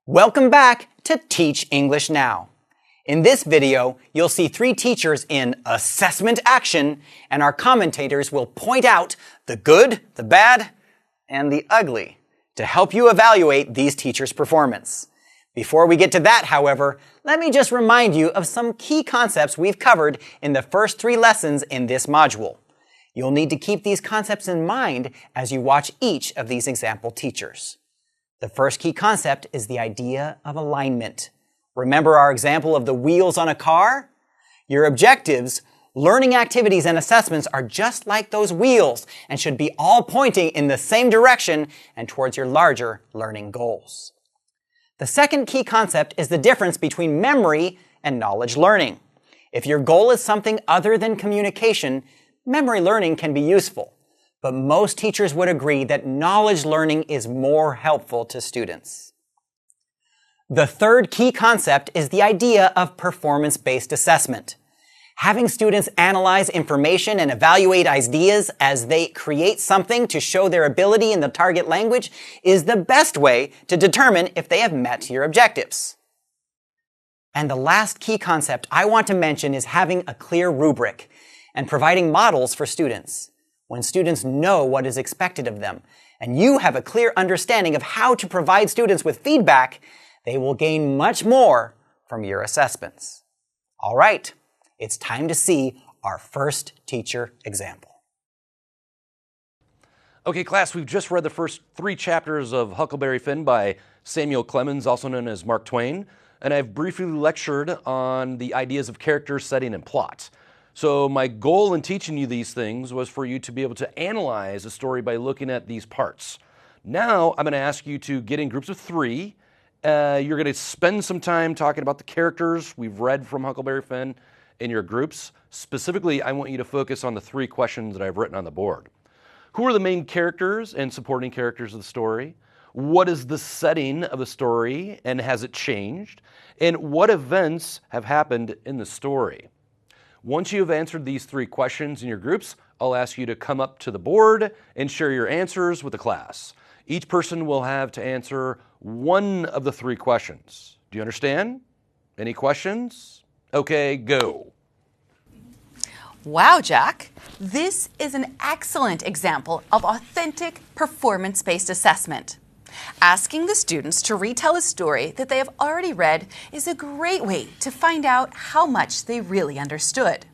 Welcome back to Teach English Now. In this video, you'll see three teachers in assessment action, and our commentators will point out the good, the bad, and the ugly to help you evaluate these teachers' performance. Before we get to that, however, let me just remind you of some key concepts we've covered in the first three lessons in this module. You'll need to keep these concepts in mind as you watch each of these example teachers. The first key concept is the idea of alignment. Remember our example of the wheels on a car? Your objectives, learning activities, and assessments are just like those wheels and should be all pointing in the same direction and towards your larger learning goals. The second key concept is the difference between memory and knowledge learning. If your goal is something other than communication, memory learning can be useful. But most teachers would agree that knowledge learning is more helpful to students. The third key concept is the idea of performance-based assessment. Having students analyze information and evaluate ideas as they create something to show their ability in the target language is the best way to determine if they have met your objectives. And the last key concept I want to mention is having a clear rubric and providing models for students. When students know what is expected of them, and you have a clear understanding of how to provide students with feedback, they will gain much more from your assessments. All right, it's time to see our first teacher example. Okay, class, we've just read the first three chapters of Huckleberry Finn by Samuel Clemens, also known as Mark Twain, and I've briefly lectured on the ideas of character, setting, and plot. So my goal in teaching you these things was for you to be able to analyze a story by looking at these parts. Now I'm going to ask you to get in groups of three. You're going to spend some time talking about the characters we've read from Huckleberry Finn in your groups. Specifically, I want you to focus on the three questions that I've written on the board. Who are the main characters and supporting characters of the story? What is the setting of the story and has it changed? And what events have happened in the story? Once you have answered these three questions in your groups, I'll ask you to come up to the board and share your answers with the class. Each person will have to answer one of the three questions. Do you understand? Any questions? Okay, go. Wow, Jack. This is an excellent example of authentic performance-based assessment. Asking the students to retell a story that they have already read is a great way to find out how much they really understood.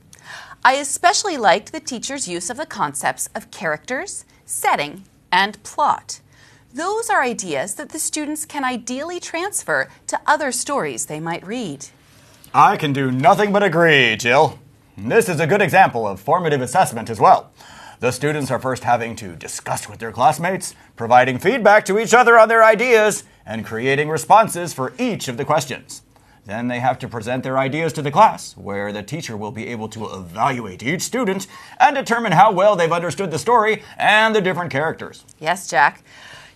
I especially liked the teacher's use of the concepts of characters, setting, and plot. Those are ideas that the students can ideally transfer to other stories they might read. I can do nothing but agree, Jill. This is a good example of formative assessment as well. The students are first having to discuss with their classmates, providing feedback to each other on their ideas, and creating responses for each of the questions. Then they have to present their ideas to the class, where the teacher will be able to evaluate each student and determine how well they've understood the story and the different characters. Yes, Jack.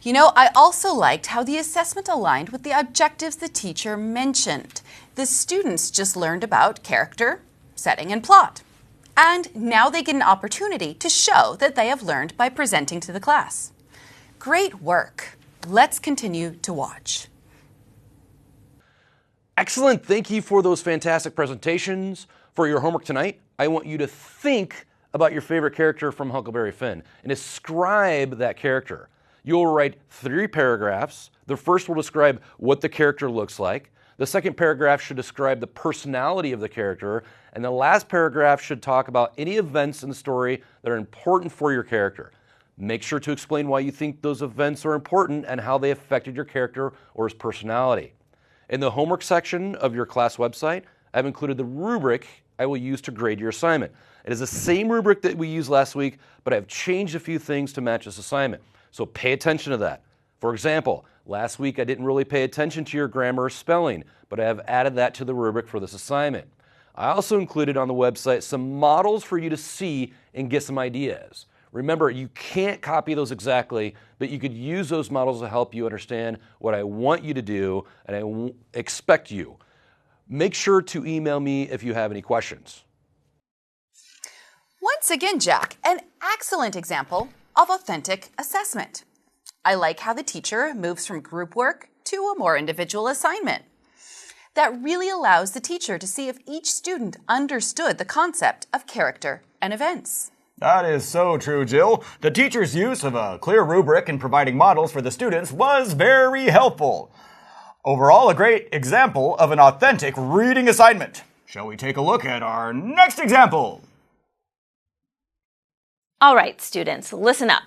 You know, I also liked how the assessment aligned with the objectives the teacher mentioned. The students just learned about character, setting, and plot. And now they get an opportunity to show that they have learned by presenting to the class. Great work. Let's continue to watch. Excellent. Thank you for those fantastic presentations. For your homework tonight, I want you to think about your favorite character from Huckleberry Finn and describe that character. You'll write 3 paragraphs. The first will describe what the character looks like. The second paragraph should describe the personality of the character, and the last paragraph should talk about any events in the story that are important for your character. Make sure to explain why you think those events are important and how they affected your character or his personality. In the homework section of your class website, I've included the rubric I will use to grade your assignment. It is the same rubric that we used last week, but I've changed a few things to match this assignment. So pay attention to that. For example, last week I didn't really pay attention to your grammar or spelling, but I have added that to the rubric for this assignment. I also included on the website some models for you to see and get some ideas. Remember, you can't copy those exactly, but you could use those models to help you understand what I want you to do and I expect you. Make sure to email me if you have any questions. Once again, Jack, an excellent example of authentic assessment. I like how the teacher moves from group work to a more individual assignment. That really allows the teacher to see if each student understood the concept of character and events. That is so true, Jill. The teacher's use of a clear rubric in providing models for the students was very helpful. Overall, a great example of an authentic reading assignment. Shall we take a look at our next example? All right, students, listen up.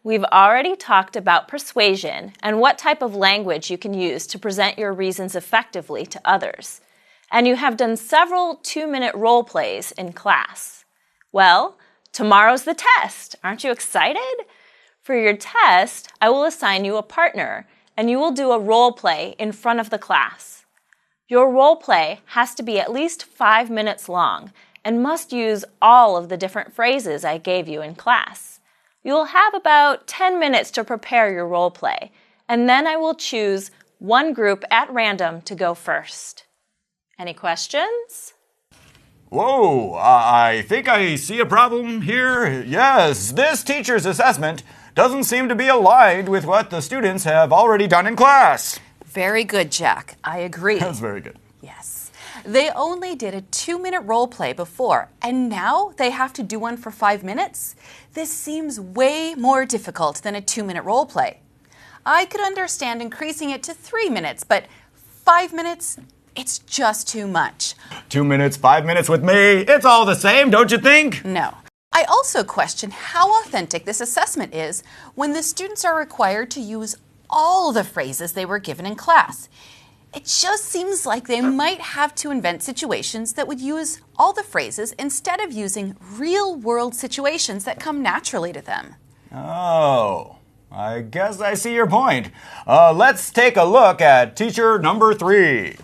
We've already talked about persuasion and what type of language you can use to present your reasons effectively to others. And you have done several 2-minute role plays in class. Well, tomorrow's the test. Aren't you excited? For your test, I will assign you a partner, and you will do a role play in front of the class. Your role play has to be at least 5 minutes long and must use all of the different phrases I gave you in class. You'll have about 10 minutes to prepare your role play, and then I will choose one group at random to go first. Any questions? Whoa, I think I see a problem here. Yes, this teacher's assessment doesn't seem to be aligned with what the students have already done in class. Very good, Jack. I agree. That's very good. Yes. They only did a 2-minute role play before, and now they have to do one for 5 minutes? This seems way more difficult than a 2-minute role play. I could understand increasing it to 3 minutes, but 5 minutes, it's just too much. 2 minutes, 5 minutes with me, it's all the same, don't you think? No. I also question how authentic this assessment is when the students are required to use all the phrases they were given in class. It just seems like they might have to invent situations that would use all the phrases instead of using real-world situations that come naturally to them. Oh, I guess I see your point. Let's take a look at teacher number 3.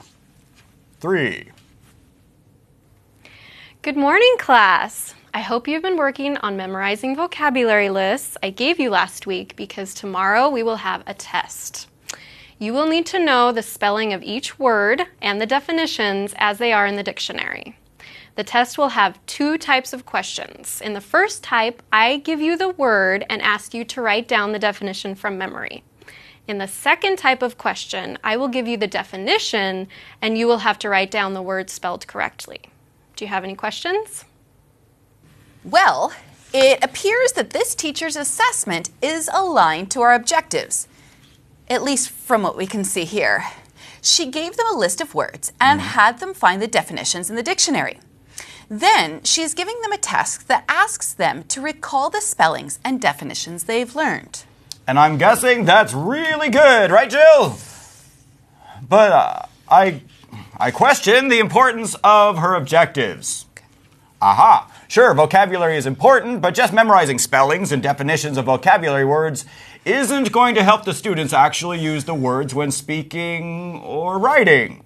3. Good morning, class. I hope you've been working on memorizing vocabulary lists I gave you last week because tomorrow we will have a test. You will need to know the spelling of each word and the definitions as they are in the dictionary. The test will have 2 types of questions. In the first type, I give you the word and ask you to write down the definition from memory. In the second type of question, I will give you the definition and you will have to write down the word spelled correctly. Do you have any questions? Well, it appears that this teacher's assessment is aligned to our objectives, at least from what we can see here. She gave them a list of words and had them find the definitions in the dictionary. Then she is giving them a task that asks them to recall the spellings and definitions they've learned. And I'm guessing that's really good, right, Jill? But I question the importance of her objectives. Aha! Sure, vocabulary is important, but just memorizing spellings and definitions of vocabulary words isn't going to help the students actually use the words when speaking or writing.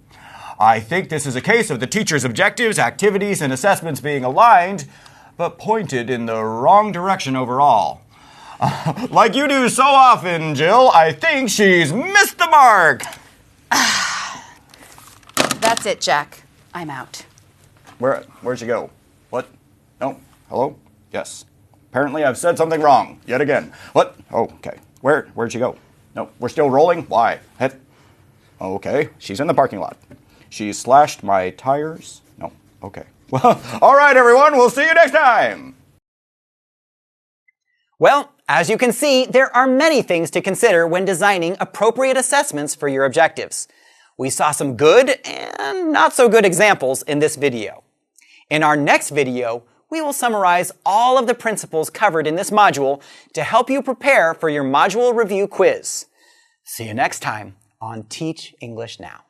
I think this is a case of the teacher's objectives, activities, and assessments being aligned, but pointed in the wrong direction overall. Like you do so often, Jill, I think she's missed the mark. That's it, Jack. I'm out. Where'd she go? What? No? Hello? Yes. Apparently I've said something wrong, yet again. What? Oh, okay. Where'd she go? No, we're still rolling? Why? Okay, she's in the parking lot. She slashed my tires? No, okay. Well, all right, everyone, we'll see you next time. Well, as you can see, there are many things to consider when designing appropriate assessments for your objectives. We saw some good and not so good examples in this video. In our next video, we will summarize all of the principles covered in this module to help you prepare for your module review quiz. See you next time on Teach English Now.